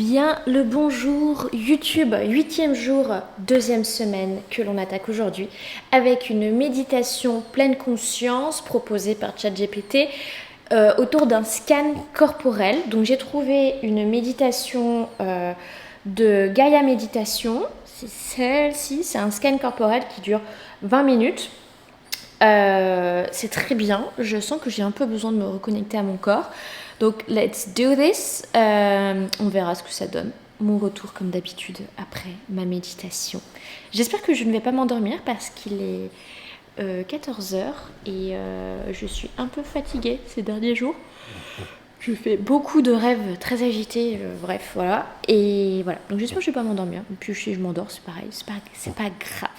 Bien le bonjour YouTube, 8e jour, 2e semaine que l'on attaque aujourd'hui avec une méditation pleine conscience proposée par ChatGPT autour d'un scan corporel. Donc j'ai trouvé une méditation de Gaia Méditation, c'est celle-ci, c'est un scan corporel qui dure 20 minutes. C'est très bien, je sens que j'ai un peu besoin de me reconnecter à mon corps. Donc, let's do this. On verra ce que ça donne. Mon retour, comme d'habitude, après ma méditation. J'espère que je ne vais pas m'endormir parce qu'il est 14h et je suis un peu fatiguée ces derniers jours. Je fais beaucoup de rêves très agités, bref, voilà. Et voilà, donc j'espère que je ne vais pas m'endormir. Puis si je m'endors, c'est pareil, c'est pas grave.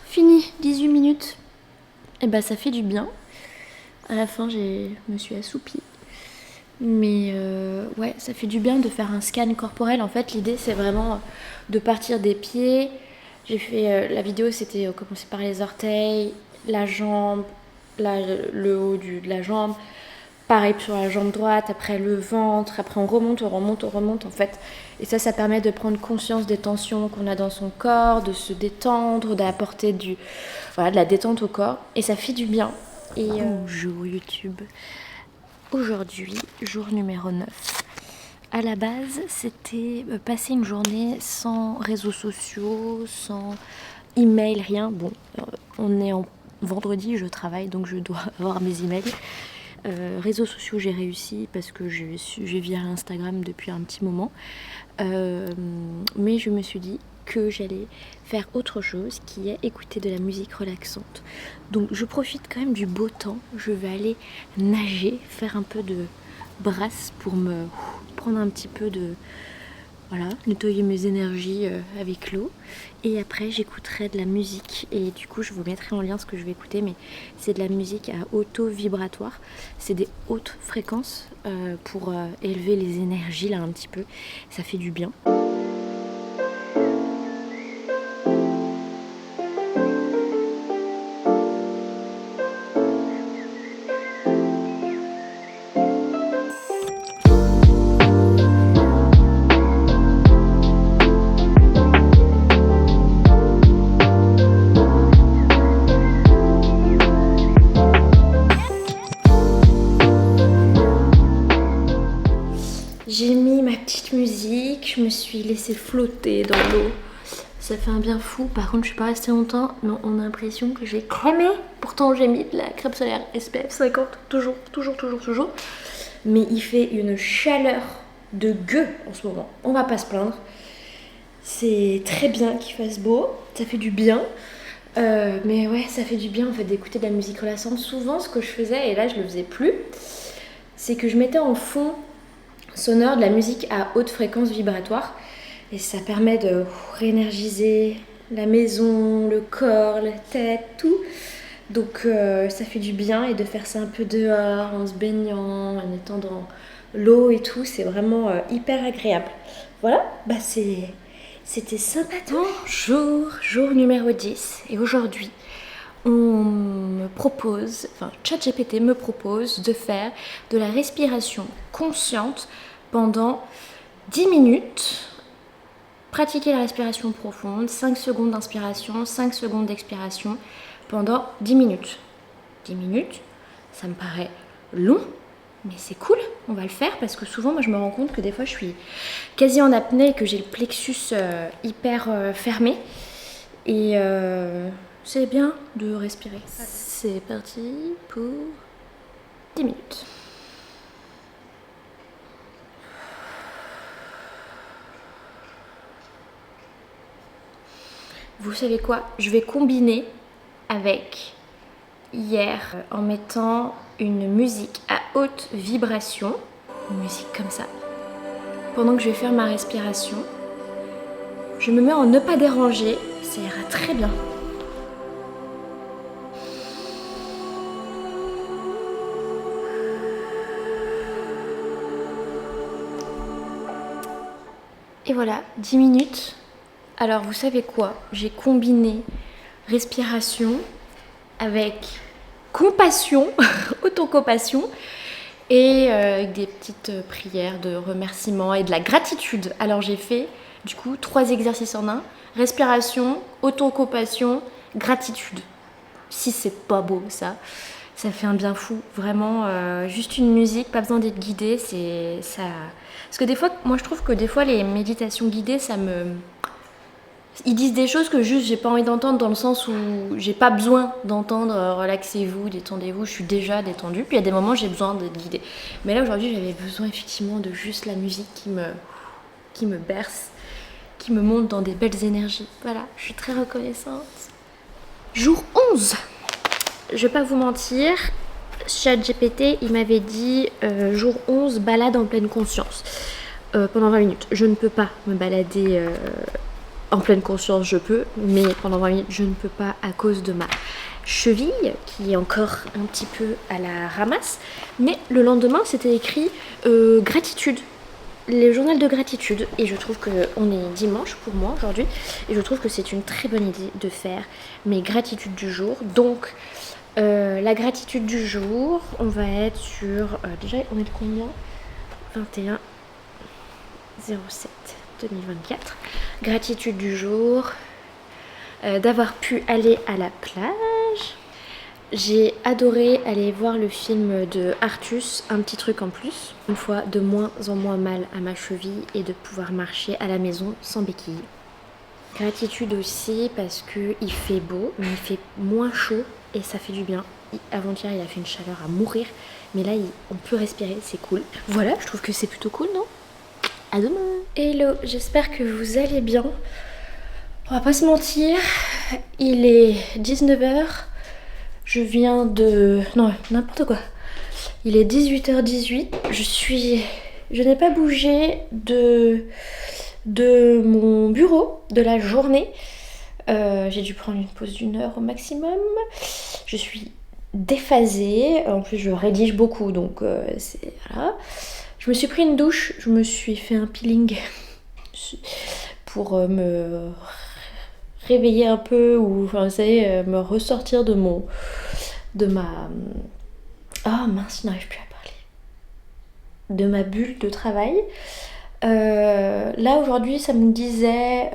Fini, 18 minutes. Et bah ça fait du bien. À la fin, je me suis assoupie. Mais ouais, ça fait du bien de faire un scan corporel. En fait, l'idée, c'est vraiment de partir des pieds. J'ai fait la vidéo, c'était commencer par les orteils, la jambe, le haut de la jambe. Pareil sur la jambe droite, après le ventre, après on remonte en fait. Et ça permet de prendre conscience des tensions qu'on a dans son corps, de se détendre, d'apporter de la détente au corps. Et ça fait du bien. Et bonjour YouTube. Aujourd'hui, jour numéro 9. À la base, c'était passer une journée sans réseaux sociaux, sans email, rien. Bon, on est en vendredi, je travaille, donc je dois avoir mes emails. Réseaux sociaux, j'ai réussi parce que je vis à Instagram depuis un petit moment. Mais je me suis dit que j'allais faire autre chose qui est écouter de la musique relaxante. Donc je profite quand même du beau temps. Je vais aller nager, faire un peu de brasse pour me prendre un petit peu de... Voilà, nettoyer mes énergies avec l'eau. Et après, j'écouterai de la musique. Et du coup, je vous mettrai en lien ce que je vais écouter. Mais c'est de la musique à auto-vibratoire. C'est des hautes fréquences pour élever les énergies là un petit peu. Ça fait du bien. J'ai mis ma petite musique, je me suis laissée flotter dans l'eau. Ça fait un bien fou. Par contre, je suis pas restée longtemps, mais on a l'impression que j'ai cramé. Pourtant, j'ai mis de la crème solaire SPF 50, toujours. Mais il fait une chaleur de gueux en ce moment. On va pas se plaindre. C'est très bien qu'il fasse beau, ça fait du bien. Mais ouais, ça fait du bien en fait d'écouter de la musique relaxante. Souvent, ce que je faisais, et là je le faisais plus, c'est que je mettais en fond sonore de la musique à haute fréquence vibratoire et ça permet de réénergiser la maison, le corps, la tête, tout. Donc ça fait du bien et de faire ça un peu dehors en se baignant, en étant dans l'eau et tout, c'est vraiment hyper agréable. Voilà, bah c'était sympathique. Bonjour, jour numéro 10 et aujourd'hui on me propose, ChatGPT me propose de faire de la respiration consciente pendant 10 minutes. Pratiquer la respiration profonde, 5 secondes d'inspiration, 5 secondes d'expiration pendant 10 minutes. 10 minutes, ça me paraît long, mais c'est cool, on va le faire parce que souvent moi je me rends compte que des fois je suis quasi en apnée et que j'ai le plexus hyper fermé et c'est bien de respirer. C'est parti pour 10 minutes. Vous savez quoi? Je vais combiner avec hier en mettant une musique à haute vibration, une musique comme ça. Pendant que je vais faire ma respiration, je me mets en ne pas déranger, ça ira très bien. Et voilà, 10 minutes. Alors vous savez quoi? J'ai combiné respiration avec compassion, autocompassion et des petites prières de remerciement et de la gratitude. Alors j'ai fait du coup 3 exercices en un. Respiration, autocompassion, gratitude. Si c'est pas beau ça fait un bien fou. Vraiment, juste une musique, pas besoin d'être guidé, c'est ça. Parce que des fois, moi je trouve que des fois les méditations guidées, ils disent des choses que juste j'ai pas envie d'entendre, dans le sens où j'ai pas besoin d'entendre relaxez-vous, détendez-vous, je suis déjà détendue. Puis il y a des moments où j'ai besoin d'être guidée. Mais là aujourd'hui j'avais besoin effectivement de juste la musique qui me berce, qui me monte dans des belles énergies. Voilà, je suis très reconnaissante. Jour 11. Je vais pas vous mentir, ChatGPT il m'avait dit jour 11, balade en pleine conscience pendant 20 minutes. Je ne peux pas me balader en pleine conscience, je peux, mais pendant 20 minutes je ne peux pas à cause de ma cheville qui est encore un petit peu à la ramasse. Mais le lendemain c'était écrit gratitude, le journal de gratitude, et je trouve que on est dimanche pour moi aujourd'hui et je trouve que c'est une très bonne idée de faire mes gratitudes du jour. Donc la gratitude du jour, on va être sur déjà on est de combien? 21 07 2024. Gratitude du jour, d'avoir pu aller à la plage. J'ai adoré aller voir le film de Artus, Un petit truc en plus. Une fois de moins en moins mal à ma cheville et de pouvoir marcher à la maison sans béquille. Gratitude aussi parce qu'il fait beau, mais il fait moins chaud et ça fait du bien. Avant-hier, il a fait une chaleur à mourir, mais là, on peut respirer, c'est cool. Voilà, je trouve que c'est plutôt cool, non? À demain. Hello, j'espère que vous allez bien. On va pas se mentir, il est 19h. Je viens de... Non, n'importe quoi. Il est 18h18. Je n'ai pas bougé de mon bureau de la journée. J'ai dû prendre une pause d'1 heure au maximum. Je suis déphasée. En plus, je rédige beaucoup, donc c'est... Voilà. Je me suis pris une douche. Je me suis fait un peeling pour me réveiller un peu, ou enfin, vous savez, me ressortir de ma... Oh mince, je n'arrive plus à parler. De ma bulle de travail. Là aujourd'hui ça me disait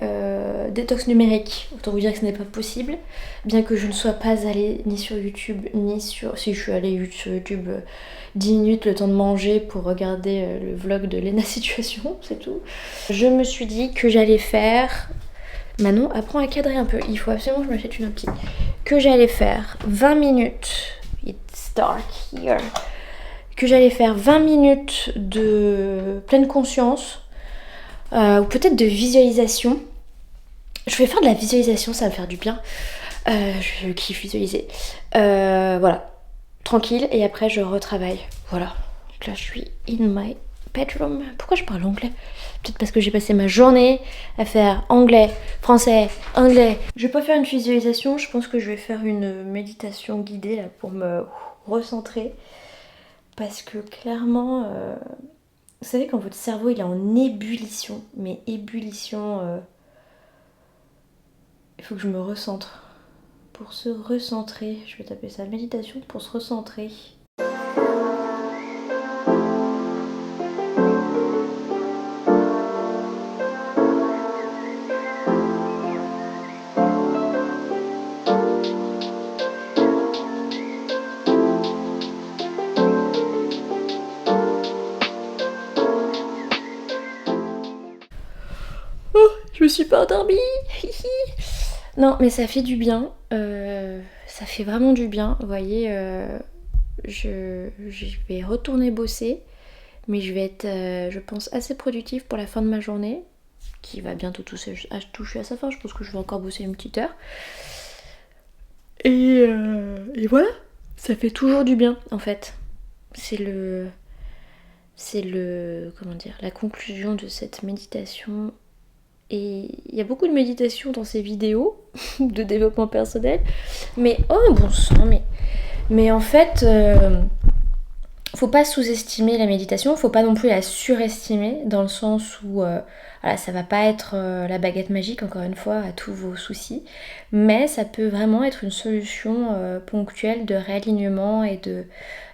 détox numérique. Autant vous dire que ce n'est pas possible, bien que je ne sois pas allée ni sur YouTube ni sur... Si, je suis allée sur YouTube 10 minutes le temps de manger pour regarder le vlog de Lena Situation, c'est tout. Je me suis dit que j'allais faire... Manon, apprends à cadrer un peu, il faut absolument que je m'achète une optique. Que j'allais faire 20 minutes... It's dark here. Que j'allais faire 20 minutes de pleine conscience, ou peut-être de visualisation. Je vais faire de la visualisation, ça va me faire du bien. Je kiffe visualiser. Voilà, tranquille, et après je retravaille. Voilà, donc là je suis in my bedroom. Pourquoi je parle anglais? Peut-être parce que j'ai passé ma journée à faire anglais, français, anglais. Je vais pas faire une visualisation, je pense que je vais faire une méditation guidée là, pour me recentrer. Parce que clairement, vous savez quand votre cerveau il est en ébullition, mais ébullition, il faut que je me recentre. Pour se recentrer, je vais taper ça, méditation pour se recentrer. Je me suis pas endormie. Non, mais ça fait du bien. Ça fait vraiment du bien. Vous voyez, je vais retourner bosser. Mais je vais être, je pense, assez productive pour la fin de ma journée. Qui va bientôt toucher à sa fin. Je pense que je vais encore bosser une petite heure. Et voilà. Ça fait toujours du bien, en fait. C'est comment dire, la conclusion de cette méditation. Et il y a beaucoup de méditation dans ces vidéos de développement personnel. Mais oh bon sang, mais en fait, Faut pas sous-estimer la méditation, faut pas non plus la surestimer dans le sens où voilà, ça va pas être la baguette magique encore une fois à tous vos soucis, mais ça peut vraiment être une solution ponctuelle de réalignement et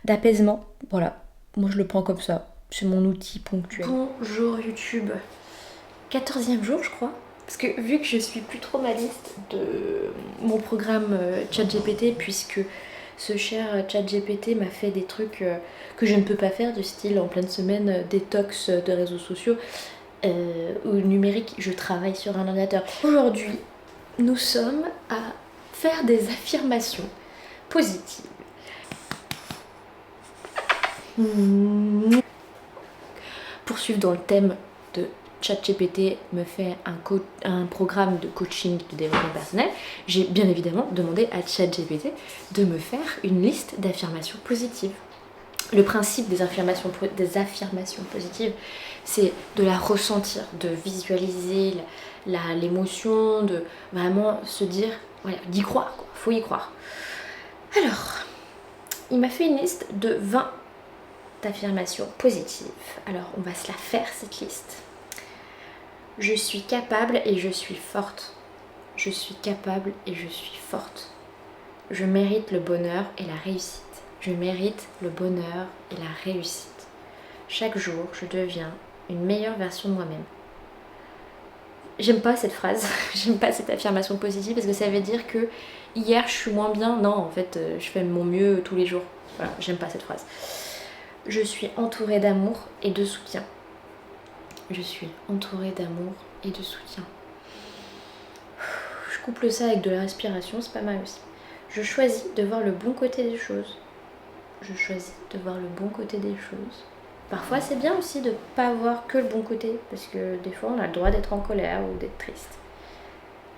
d'apaisement. Voilà, moi je le prends comme ça, c'est mon outil ponctuel. Bonjour YouTube, 14e jour je crois, parce que vu que je suis plus trop ma liste de mon programme ChatGPT puisque ce cher ChatGPT m'a fait des trucs que je ne peux pas faire, du style en pleine semaine détox de réseaux sociaux ou numérique, je travaille sur un ordinateur. Aujourd'hui, nous sommes à faire des affirmations positives. Poursuivre dans le thème de ChatGPT me fait un programme de coaching de développement personnel, j'ai bien évidemment demandé à ChatGPT de me faire une liste d'affirmations positives. Le principe des affirmations positives, c'est de la ressentir, de visualiser l'émotion, de vraiment se dire, voilà, d'y croire, quoi. Faut y croire. Alors, il m'a fait une liste de 20 affirmations positives. Alors, on va se la faire, cette liste. Je suis capable et je suis forte. Je suis capable et je suis forte. Je mérite le bonheur et la réussite. Je mérite le bonheur et la réussite. Chaque jour, je deviens une meilleure version de moi-même. J'aime pas cette phrase, j'aime pas cette affirmation positive parce que ça veut dire que hier je suis moins bien. Non, en fait, je fais mon mieux tous les jours. Voilà, j'aime pas cette phrase. Je suis entourée d'amour et de soutien. Je suis entourée d'amour et de soutien. Je couple ça avec de la respiration, c'est pas mal aussi. Je choisis de voir le bon côté des choses. Je choisis de voir le bon côté des choses. Parfois, c'est bien aussi de ne pas voir que le bon côté, parce que des fois, on a le droit d'être en colère ou d'être triste.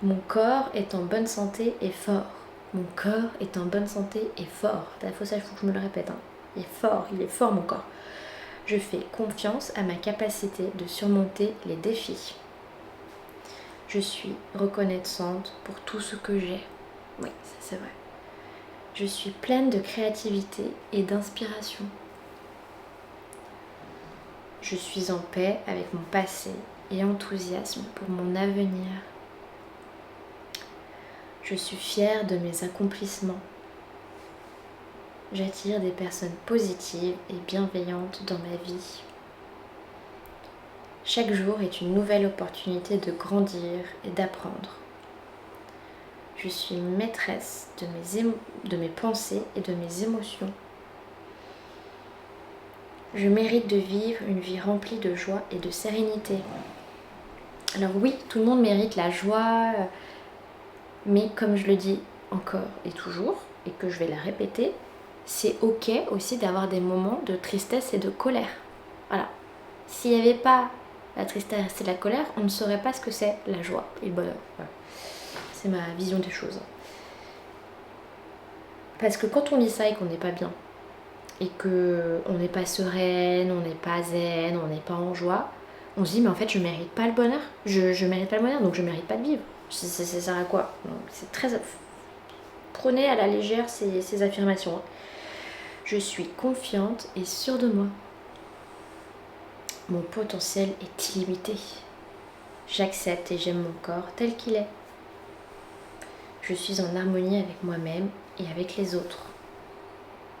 Mon corps est en bonne santé et fort. Mon corps est en bonne santé et fort. Il faut que je me le répète. Hein. Il est fort mon corps. Je fais confiance à ma capacité de surmonter les défis. Je suis reconnaissante pour tout ce que j'ai. Oui, ça c'est vrai. Je suis pleine de créativité et d'inspiration. Je suis en paix avec mon passé et enthousiasme pour mon avenir. Je suis fière de mes accomplissements. J'attire des personnes positives et bienveillantes dans ma vie. Chaque jour est une nouvelle opportunité de grandir et d'apprendre. Je suis maîtresse de mes pensées et de mes émotions. Je mérite de vivre une vie remplie de joie et de sérénité. Alors oui, tout le monde mérite la joie, mais comme je le dis encore et toujours, et que je vais la répéter, c'est ok aussi d'avoir des moments de tristesse et de colère. Voilà. S'il n'y avait pas la tristesse et la colère, on ne saurait pas ce que c'est la joie et le bonheur. Voilà. C'est ma vision des choses. Parce que quand on vit ça et qu'on n'est pas bien, et qu'on n'est pas sereine, on n'est pas zen, on n'est pas en joie, on se dit mais en fait je mérite pas le bonheur, je mérite pas le bonheur, donc je mérite pas de vivre. Ça sert à quoi? Donc, c'est très... Prenez à la légère ces affirmations. Je suis confiante et sûre de moi. Mon potentiel est illimité. J'accepte et j'aime mon corps tel qu'il est. Je suis en harmonie avec moi-même et avec les autres.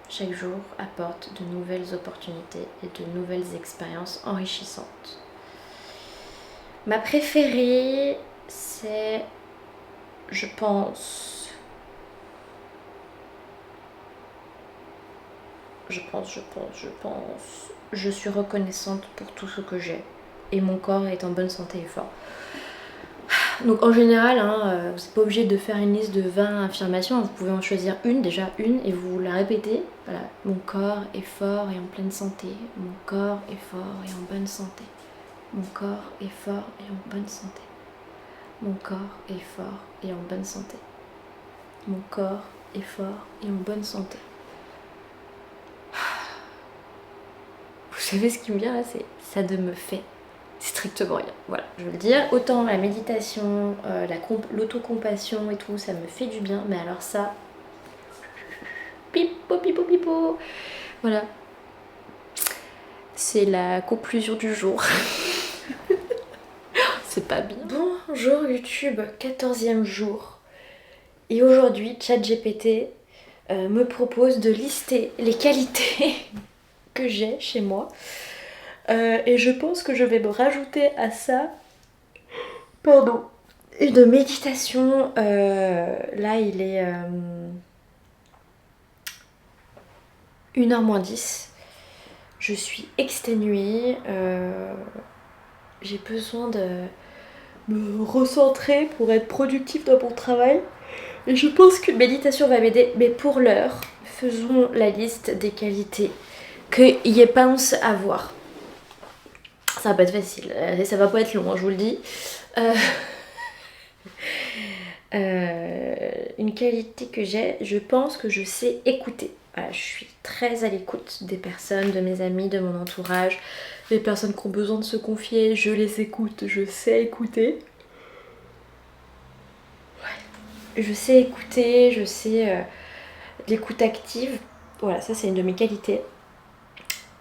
Chaque jour apporte de nouvelles opportunités et de nouvelles expériences enrichissantes. Ma préférée, c'est, je pense, je suis reconnaissante pour tout ce que j'ai et mon corps est en bonne santé et fort. Donc en général, vous n'êtes pas obligé de faire une liste de 20 affirmations, vous pouvez en choisir déjà une et vous la répétez. Voilà, mon corps est fort et en pleine santé. Mon corps est fort et en bonne santé. Mon corps est fort et en bonne santé. Mon corps est fort et en bonne santé. Mon corps est fort et en bonne santé. Vous savez ce qui me vient là, c'est ça ne me fait strictement rien. Voilà, je veux le dire. Autant la méditation, l'autocompassion et tout, ça me fait du bien. Mais alors ça, pipo, pipo, pipo. Voilà. C'est la conclusion du jour. C'est pas bien. Bonjour YouTube, 14e jour. Et aujourd'hui, ChatGPT me propose de lister les qualités que j'ai chez moi. Et je pense que je vais me rajouter à ça, pardon, une méditation. Là, il est 1h moins 10. Je suis exténuée. J'ai besoin de me recentrer pour être productive dans mon travail. Et je pense qu'une méditation va m'aider. Mais pour l'heure, faisons la liste des qualités qu'il y ait pense à voir. Ça va pas être facile. Ça va pas être long, hein, je vous le dis. Une qualité que j'ai, je pense que je sais écouter. Voilà, je suis très à l'écoute des personnes, de mes amis, de mon entourage. Les personnes qui ont besoin de se confier, je les écoute, je sais écouter. Ouais. Je sais écouter, je sais l'écoute active. Voilà, ça c'est une de mes qualités.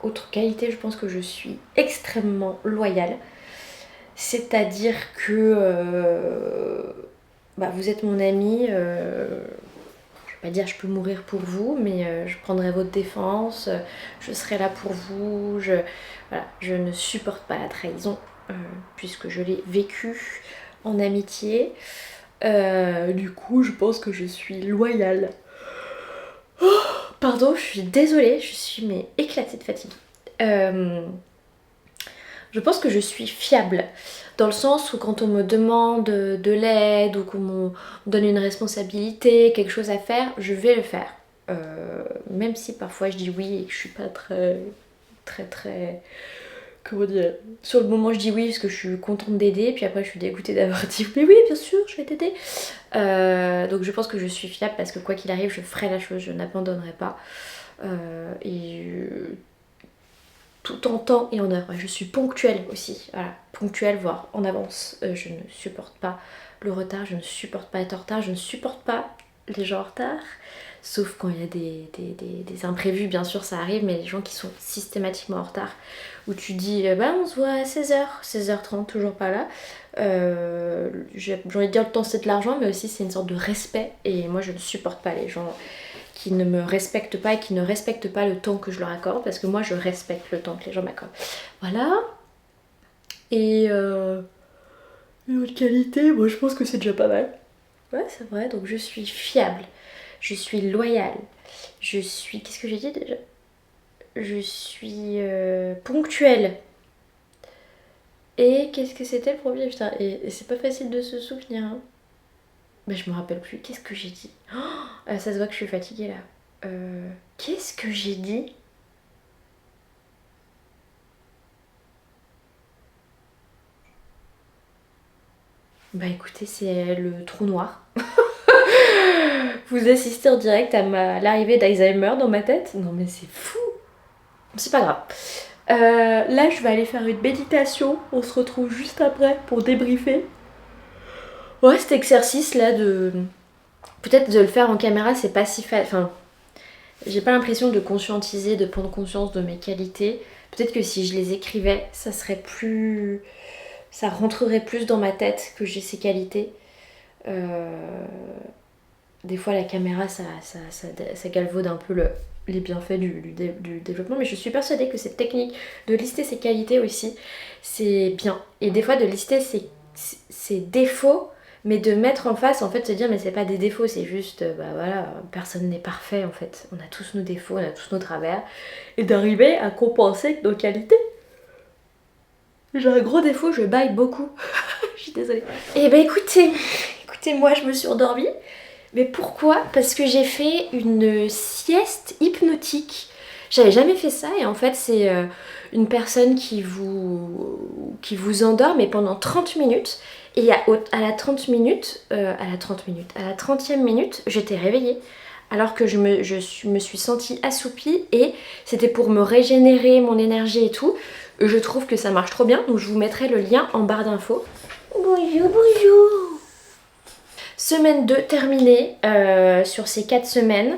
Autre qualité, je pense que je suis extrêmement loyale. C'est-à-dire que vous êtes mon ami, je vais pas dire je peux mourir pour vous, mais je prendrai votre défense, je serai là pour vous, voilà, je ne supporte pas la trahison, puisque je l'ai vécu en amitié. Du coup, je pense que je suis loyale. Oh, pardon, je suis désolée, je suis éclatée de fatigue. Je pense que je suis fiable, dans le sens où quand on me demande de l'aide ou qu'on me donne une responsabilité, quelque chose à faire, je vais le faire. Même si parfois je dis oui et que je suis pas très... Comment dire, sur le moment je dis oui parce que je suis contente d'aider, puis après je suis dégoûtée d'avoir dit mais oui bien sûr je vais t'aider. Donc je pense que je suis fiable parce que quoi qu'il arrive je ferai la chose, je n'abandonnerai pas. Tout en temps et en heure. Je suis ponctuelle aussi, voilà, ponctuelle voire en avance. Je ne supporte pas le retard, je ne supporte pas être en retard, je ne supporte pas les gens en retard. Sauf quand il y a des imprévus, bien sûr ça arrive, mais les gens qui sont systématiquement en retard, où tu dis on se voit à 16h, 16h30, toujours pas là. J'ai envie de dire le temps c'est de l'argent, mais aussi c'est une sorte de respect, et moi je ne supporte pas les gens qui ne me respectent pas et qui ne respectent pas le temps que je leur accorde, parce que moi je respecte le temps que les gens m'accordent. Voilà. Et une autre qualité, moi je pense que c'est déjà pas mal. Ouais c'est vrai, donc je suis fiable, je suis loyale, je suis... Qu'est-ce que j'ai dit déjà? Je suis ponctuelle. Et qu'est-ce que c'était le premier? Putain, et c'est pas facile de se souvenir, hein. Mais je me rappelle plus. Qu'est-ce que j'ai dit? Ça se voit que je suis fatiguée là. Qu'est-ce que j'ai dit? Bah écoutez, c'est le trou noir. Vous assistez en direct à l'arrivée d'Alzheimer dans ma tête? Non mais c'est fou. C'est pas grave. Là je vais aller faire une méditation. On se retrouve juste après pour débriefer. Ouais, cet exercice là de... Peut-être de le faire en caméra, c'est pas si facile. Enfin, j'ai pas l'impression de conscientiser, de prendre conscience de mes qualités. Peut-être que si je les écrivais, ça serait plus... Ça rentrerait plus dans ma tête que j'ai ces qualités. Des fois, la caméra, ça galvaude un peu les bienfaits du développement. Mais je suis persuadée que cette technique de lister ses qualités aussi, c'est bien. Et des fois, de lister ses défauts, mais de mettre en face, en fait, se dire mais c'est pas des défauts, c'est juste, voilà, personne n'est parfait en fait. On a tous nos défauts, on a tous nos travers. Et d'arriver à compenser nos qualités. J'ai un gros défaut, je baille beaucoup. Je suis désolée. Et bah écoutez, moi je me suis endormie. Mais pourquoi? Parce que j'ai fait une sieste hypnotique. J'avais jamais fait ça et en fait c'est une personne qui vous endort mais pendant 30 minutes. Et à la 30e minute, j'étais réveillée. Alors que je me suis sentie assoupie et c'était pour me régénérer mon énergie et tout. Je trouve que ça marche trop bien, donc je vous mettrai le lien en barre d'infos. Bonjour, bonjour. Semaine 2 terminée sur ces 4 semaines.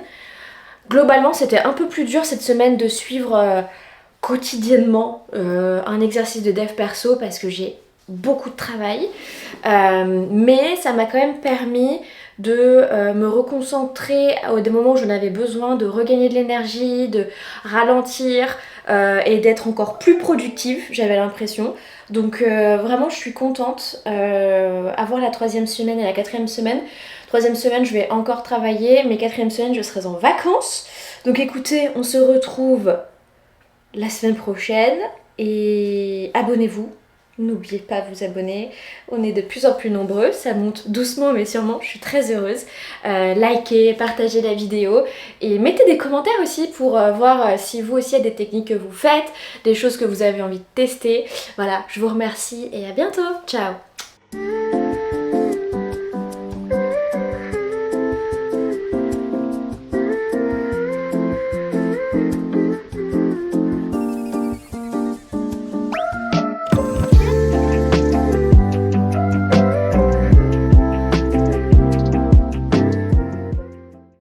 Globalement, c'était un peu plus dur cette semaine de suivre quotidiennement un exercice de dev perso parce que j'ai beaucoup de travail. Mais ça m'a quand même permis de me reconcentrer à des moments où j'en avais besoin, de regagner de l'énergie, de ralentir et d'être encore plus productive, j'avais l'impression. Donc vraiment je suis contente. Avoir la 3e semaine et la 4e semaine. 3e semaine je vais encore travailler, mais 4e semaine je serai en vacances. Donc écoutez, on se retrouve la semaine prochaine et abonnez-vous. N'oubliez pas de vous abonner, on est de plus en plus nombreux, ça monte doucement mais sûrement, je suis très heureuse. Likez, partagez la vidéo et mettez des commentaires aussi pour voir si vous aussi il y a des techniques que vous faites, des choses que vous avez envie de tester. Voilà, je vous remercie et à bientôt, ciao!